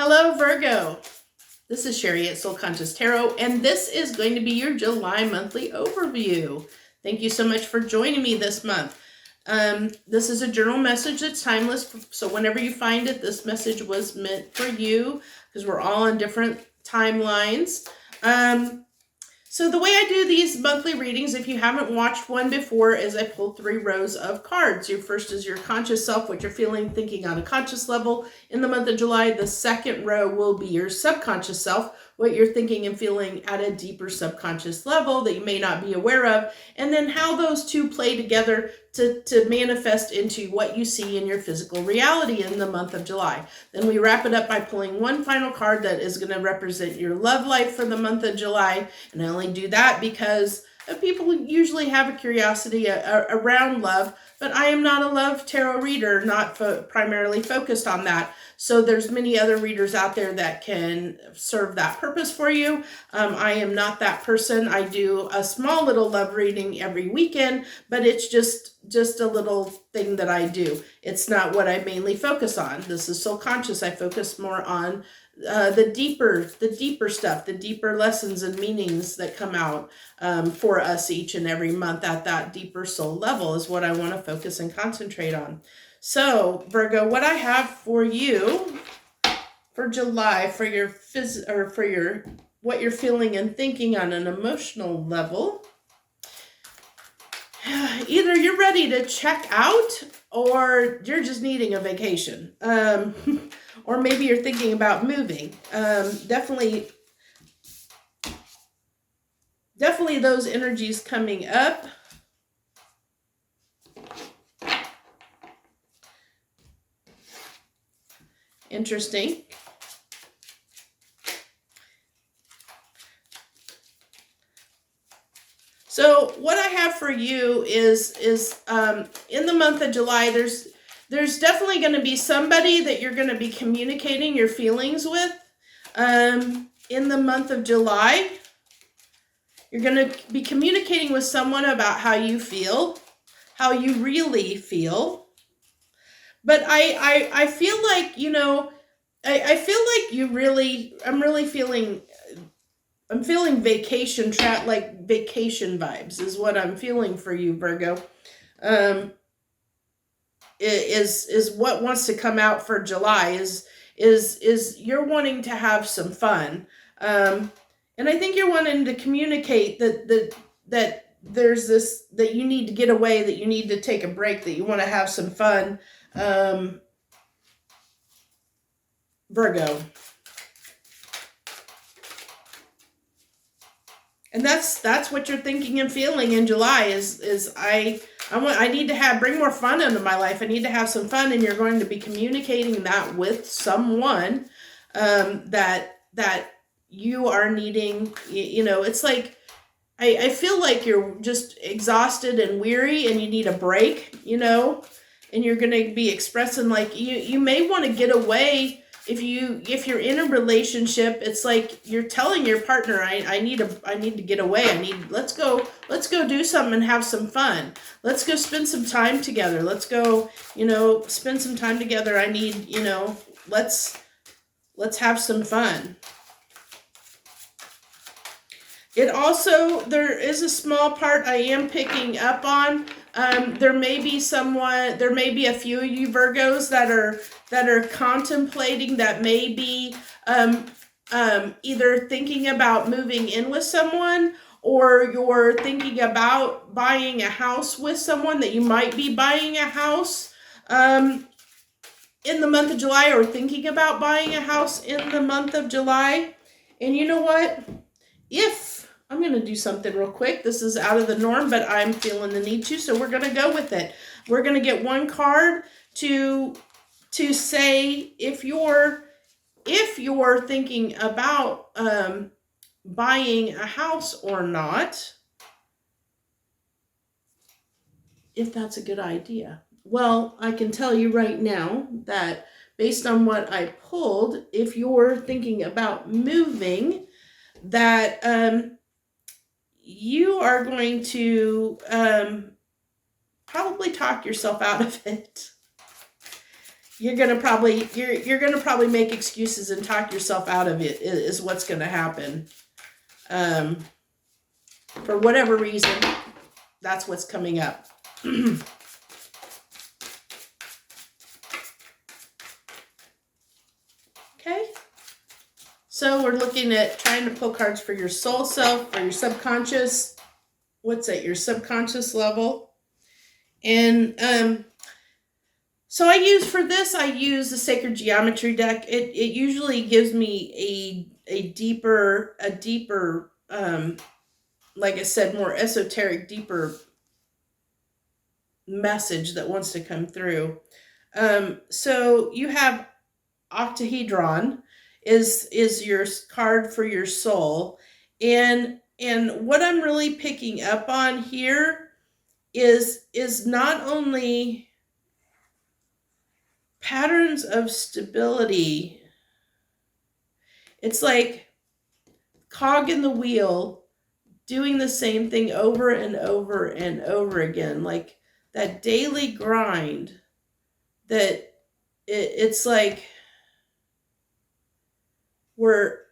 Hello, Virgo. This is Sherry at Soul Conscious Tarot, and this is going to be your July monthly overview. Thank you so much for joining me this month. This is a journal message that's timeless, so whenever you find it, this message was meant for you because we're all on different timelines. So the way I do these monthly readings, if you haven't watched one before, is I pull 3 rows of cards. Your first is your conscious self, what you're feeling, thinking on a conscious level in the month of July. The second row will be your subconscious self, what you're thinking and feeling at a deeper subconscious level that you may not be aware of, and then how those two play together to manifest into what you see in your physical reality in the month of July. Then we wrap it up by pulling one final card that is going to represent your love life for the month of July. And I only do that because people usually have a curiosity around love, but I am not a love tarot reader, not primarily focused on that. So there's many other readers out there that can serve that purpose for you. I am not that person. I do a small little love reading every weekend, but it's just a little thing that I do. It's not what I mainly focus on. This is Soul Conscious. I focus more on the deeper stuff, the deeper lessons and meanings that come out for us each and every month at that deeper soul level is what I want to focus and concentrate on. So Virgo, what I have for you for July, for your what you're feeling and thinking on an emotional level, either you're ready to check out or you're just needing a vacation. Or maybe you're thinking about moving. Definitely those energies coming up. Interesting. So what I have for you is in the month of July, there's definitely going to be somebody that you're going to be communicating your feelings with. In the month of July, you're going to be communicating with someone about how you feel, how you really feel. But I feel like, I feel like I'm feeling vacation vibes is what I'm feeling for you, Virgo. Is what wants to come out for July is you're wanting to have some fun. And I think you're wanting to communicate that there's this, that you need to get away, that you need to take a break, that you want to have some fun. Virgo. And that's what you're thinking and feeling in July is I need to bring more fun into my life. I need to have some fun, and you're going to be communicating that with someone that you are needing. It's like I feel like you're just exhausted and weary, and you need a break. And you're going to be expressing like you may want to get away. If you're in a relationship, it's like you're telling your partner, I need to get away. Let's go do something and have some fun. Let's go spend some time together. Let's go, spend some time together. Let's have some fun. It also, there is a small part I am picking up on. There may be a few of you Virgos that are contemplating, that may be either thinking about moving in with someone, or you're thinking about buying a house with someone, that you might be buying a house in the month of July, or thinking about buying a house in the month of July. And you know what? I'm going to do something real quick. This is out of the norm, but I'm feeling the need to, so we're going to go with it. We're going to get one card to say if you're thinking about buying a house or not, if that's a good idea. Well, I can tell you right now that based on what I pulled, if you're thinking about moving, that you are going to probably talk yourself out of it. you're gonna probably make excuses and talk yourself out of it, is what's gonna happen. For whatever reason, that's what's coming up. Okay. So we're looking at trying to pull cards for your soul self, for your subconscious. What's at your subconscious level? And so I use the Sacred Geometry deck. It usually gives me a deeper, like I said, more esoteric, deeper message that wants to come through. So you have Octahedron is your card for your soul, and what I'm really picking up on here is not only patterns of stability. It's like cog in the wheel doing the same thing over and over and over again, like that daily grind that it's like where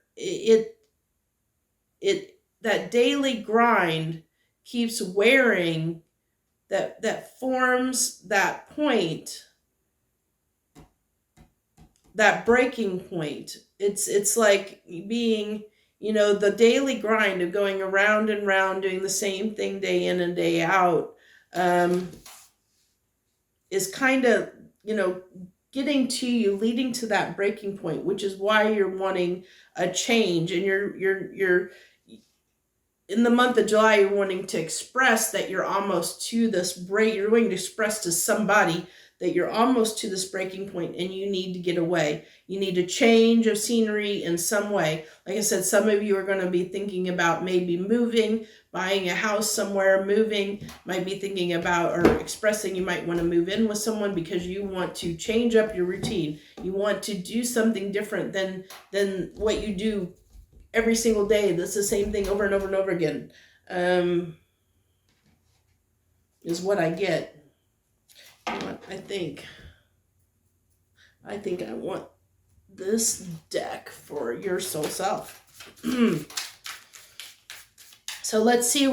that daily grind keeps wearing that forms that point, that breaking point. It's like being, the daily grind of going around and round doing the same thing day in and day out, is kind of, getting to you, leading to that breaking point, which is why you're wanting a change. And you're in the month of July, you're wanting to express that you're almost to this break. You're going to express to somebody that you're almost to this breaking point and you need to get away. You need a change of scenery in some way. Like I said, some of you are going to be thinking about maybe moving, buying a house somewhere, moving, might be thinking about or expressing you might want to move in with someone because you want to change up your routine. You want to do something different than what you do every single day. That's the same thing over and over and over again, is what I get. I think I want this deck for your soul self. So let's see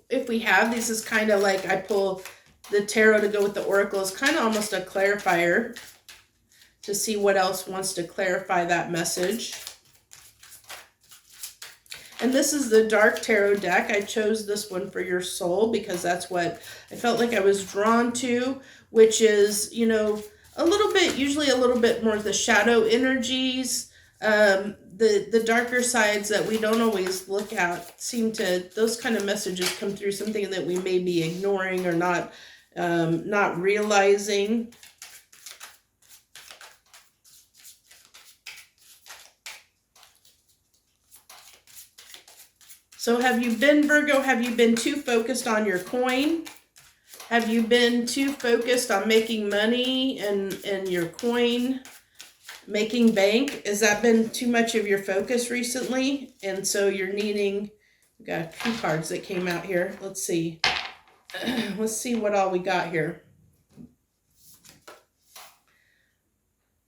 if we have. This is kind of like I pull the tarot to go with the oracle. It's kind of almost a clarifier to see what else wants to clarify that message. And this is the Dark Tarot deck. I chose this one for your soul because that's what I felt like I was drawn to, which is, a little bit, usually a little bit more the shadow energies, the darker sides that we don't always look at those kind of messages come through, something that we may be ignoring or not realizing. So have you been, Virgo, have you been too focused on your coin? Have you been too focused on making money and your coin, making bank? Has that been too much of your focus recently? And so you're needing, we got a few cards that came out here. Let's see. Let's see what all we got here.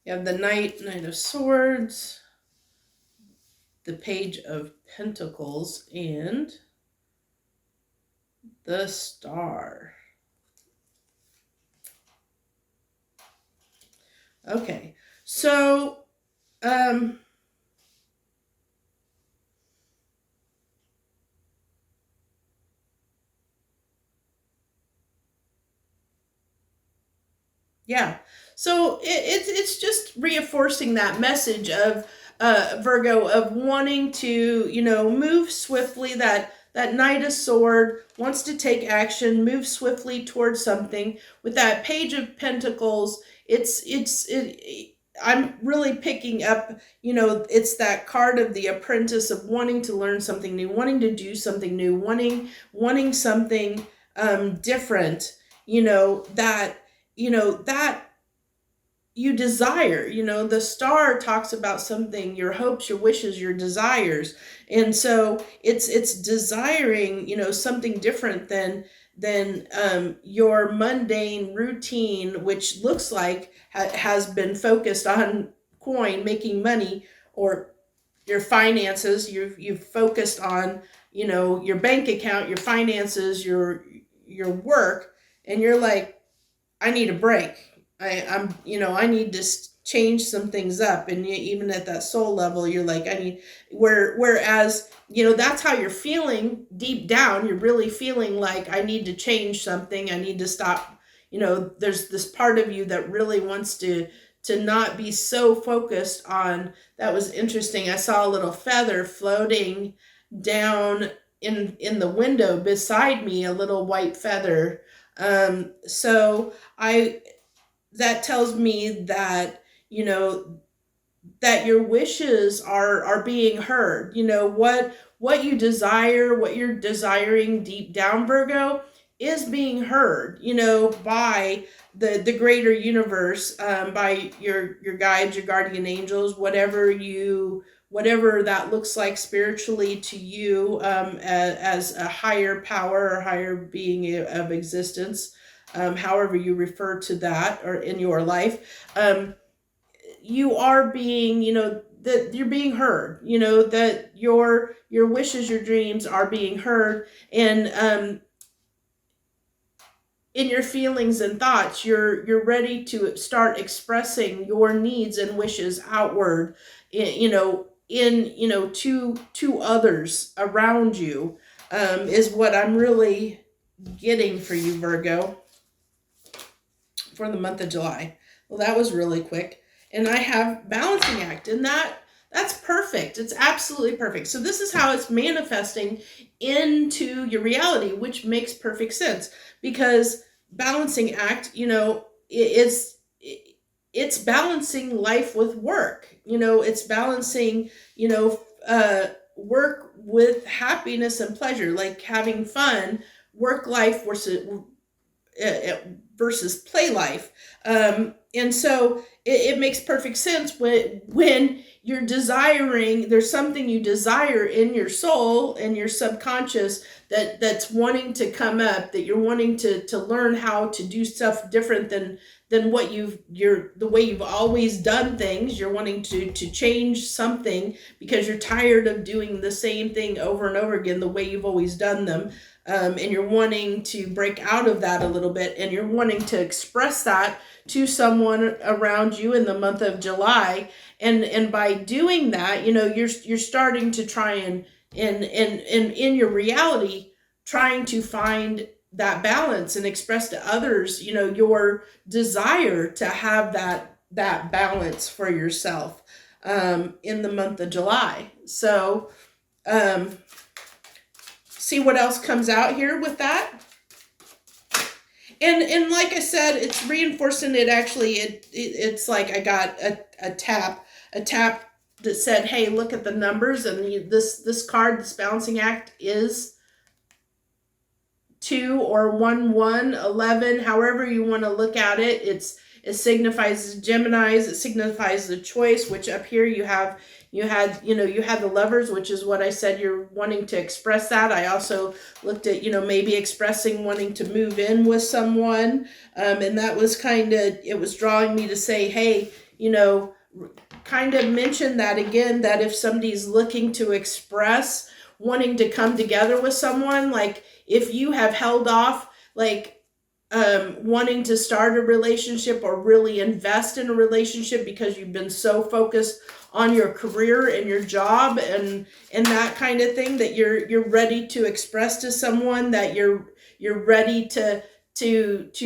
You have the Knight of Swords, the Page of Pentacles, and the Star. Okay, so yeah, so it's just reinforcing that message of Virgo, of wanting to, move swiftly. That Knight of Sword wants to take action, move swiftly towards something. With that Page of Pentacles, I'm really picking up, it's that card of the apprentice, of wanting to learn something new, wanting to do something new, wanting something different, that you desire. The Star talks about something, your hopes, your wishes, your desires. And so it's desiring, something different than your mundane routine, which looks like has been focused on coin, making money, or your finances. You've focused on, your bank account, your finances, your work, and you're like, I need a break. I need to change some things up. And even at that soul level, you're like, I need, whereas, that's how you're feeling deep down. You're really feeling like, I need to change something. I need to stop. There's this part of you that really wants to not be so focused on. That was interesting. I saw a little feather floating down in the window beside me, a little white feather. So that tells me that, that your wishes are being heard. What you desire, what you're desiring deep down, Virgo, is being heard, by the greater universe, by your guides, your guardian angels, whatever that looks like spiritually to you, as a higher power or higher being of existence, however you refer to that or in your life. You are being, that you're being heard, that your wishes, your dreams are being heard. And in your feelings and thoughts, you're ready to start expressing your needs and wishes outward, to others around you, is what I'm really getting for you, Virgo, for the month of July. Well, that was really quick. And I have balancing act, and that's perfect. It's absolutely perfect. So this is how it's manifesting into your reality, which makes perfect sense, because balancing act, it's balancing life with work. It's balancing, work with happiness and pleasure, like having fun, work life versus play life. And so it makes perfect sense when you're desiring, there's something you desire in your soul and your subconscious that's wanting to come up, that you're wanting to learn how to do stuff different than what the way you've always done things. You're wanting to change something because you're tired of doing the same thing over and over again the way you've always done them. And you're wanting to break out of that a little bit, and you're wanting to express that to someone around you in the month of July. And by doing that, you're starting to try and in your reality, trying to find that balance and express to others, your desire to have that balance for yourself, in the month of July. So, see what else comes out here with that. And like I said, it's reinforcing it. Actually, it's like I got a tap that said, hey, look at the numbers, and this card, this balancing act, is 2 or 1, 1, 11, however you want to look at it. It signifies Geminis. It signifies the choice, which up here you had the Lovers, which is what I said, you're wanting to express that. I also looked at, maybe expressing wanting to move in with someone. And that was it was drawing me to say, hey, kind of mention that again, that if somebody's looking to express wanting to come together with someone, like if you have held off, like, wanting to start a relationship or really invest in a relationship because you've been so focused on your career and your job and that kind of thing, that you're ready to express to someone that you're ready to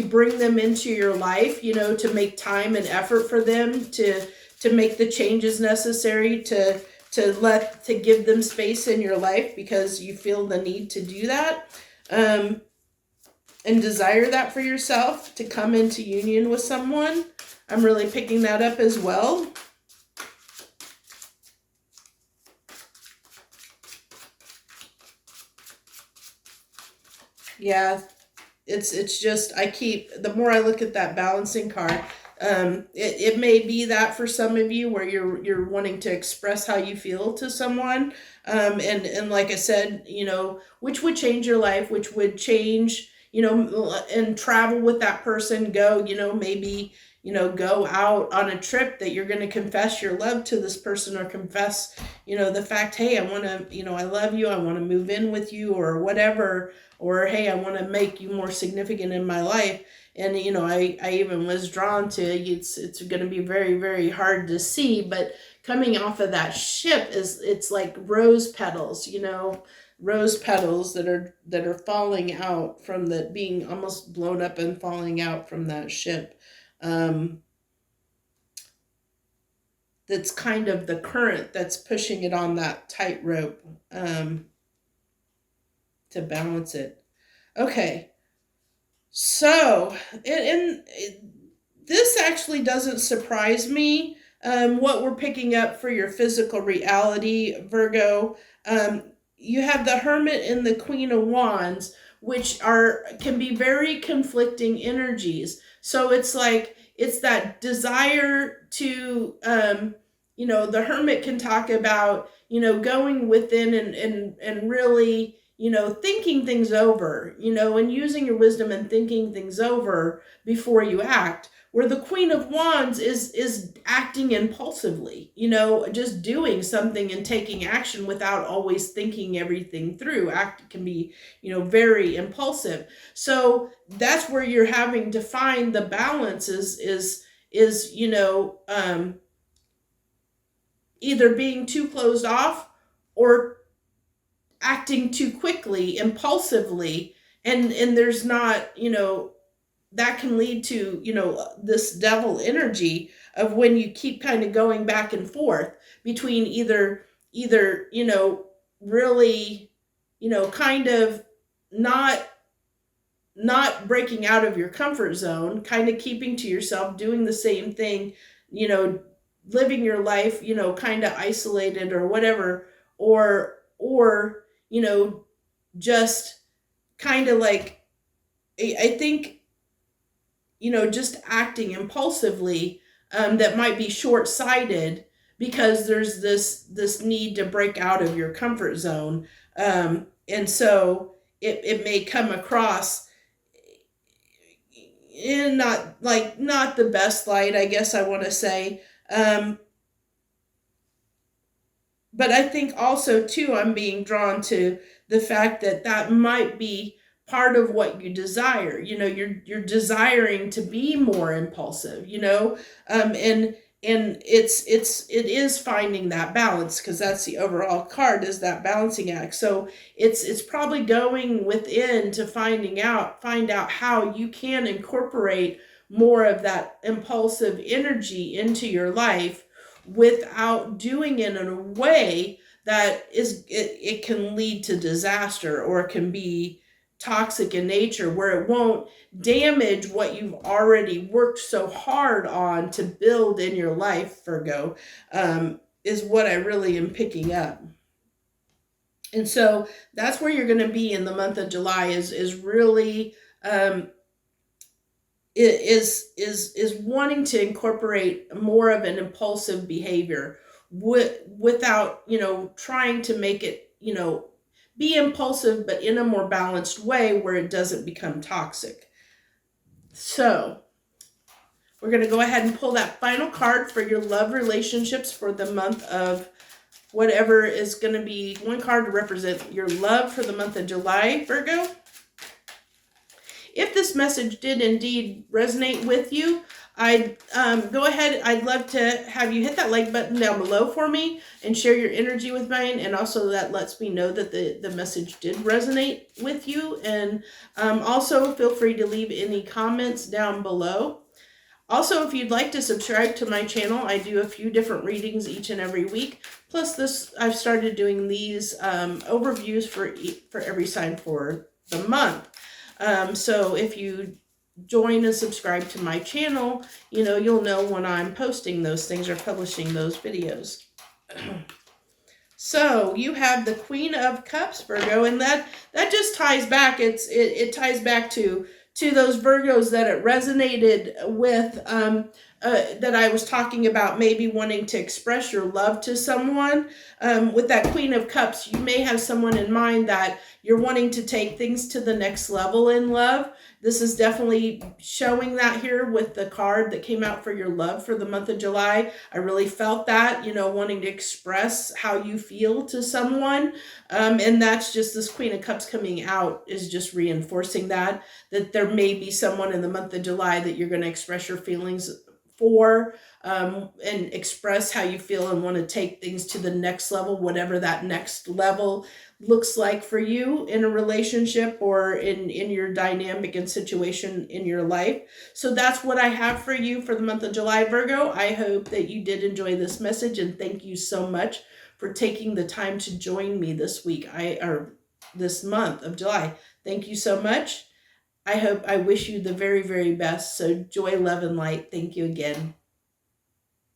bring them into your life, to make time and effort for them, to make the changes necessary to give them space in your life because you feel the need to do that. And desire that for yourself, to come into union with someone. I'm really picking that up as well. Yeah, it's just, the more I look at that balancing card, it may be that for some of you where you're wanting to express how you feel to someone. And like I said, which would change your life, which would change, and travel with that person, go, maybe, go out on a trip that you're going to confess your love to this person, or confess, the fact, hey, I want to, I love you, I want to move in with you, or whatever, or hey, I want to make you more significant in my life. And, I even was drawn to, it's going to be very, very hard to see, but coming off of that ship it's like rose petals, rose petals that are falling out from the, being almost blown up and falling out from that ship. That's kind of the current that's pushing it on that tightrope, to balance it. Okay. So, and this actually doesn't surprise me, what we're picking up for your physical reality, Virgo. You have the Hermit and the Queen of Wands, which can be very conflicting energies. So it's like, it's that desire to, the Hermit can talk about, going within and really, thinking things over, and using your wisdom and thinking things over before you act. Where the Queen of Wands is acting impulsively, just doing something and taking action without always thinking everything through. Act can be, very impulsive. So that's where you're having to find the balance is either being too closed off or acting too quickly, impulsively, and there's not, that can lead to, this devil energy of when you keep kind of going back and forth between either, really, kind of not breaking out of your comfort zone, kind of keeping to yourself, doing the same thing, living your life, kind of isolated or whatever, or, just kind of like, I think, just acting impulsively, that might be short-sighted because there's this need to break out of your comfort zone. And so it may come across in not the best light, I guess I want to say. But I think also too, I'm being drawn to the fact that might be part of what you desire. You're desiring to be more impulsive, and it is finding that balance, because that's the overall card, is that balancing act. So it's probably going within to find out how you can incorporate more of that impulsive energy into your life without doing it in a way that it can lead to disaster, or it can be toxic in nature, where it won't damage what you've already worked so hard on to build in your life, Virgo, is what I really am picking up. And so that's where you're going to be in the month of July, is really is wanting to incorporate more of an impulsive behavior without, trying to make it, be impulsive, but in a more balanced way where it doesn't become toxic. So we're going to go ahead and pull that final card for your love relationships for the month of whatever is going to be one card to represent your love for the month of July, Virgo. If this message did indeed resonate with you, I'd go ahead. I'd love to have you hit that like button down below for me and share your energy with mine. And also that lets me know that the message did resonate with you. And also feel free to leave any comments down below. Also, if you'd like to subscribe to my channel, I do a few different readings each and every week. Plus I've started doing these overviews for every sign for the month. So if you join and subscribe to my channel, you'll know when I'm posting those things or publishing those videos. So you have the Queen of Cups, Virgo, and that just ties back. It ties back to those Virgos that it resonated with that I was talking about, maybe wanting to express your love to someone. With that Queen of Cups, you may have someone in mind that you're wanting to take things to the next level in love. This is definitely showing that here with the card that came out for your love for the month of July. I really felt that, wanting to express how you feel to someone. And that's just this Queen of Cups coming out is just reinforcing that there may be someone in the month of July that you're going to express your feelings for, and express how you feel and want to take things to the next level, whatever that next level looks like for you in a relationship or in your dynamic and situation in your life. So that's what I have for you for the month of July, Virgo. I hope that you did enjoy this message, and thank you so much for taking the time to join me this week, or this month of July. Thank you so much. I wish you the very, very best. So joy, love, and light. Thank you again.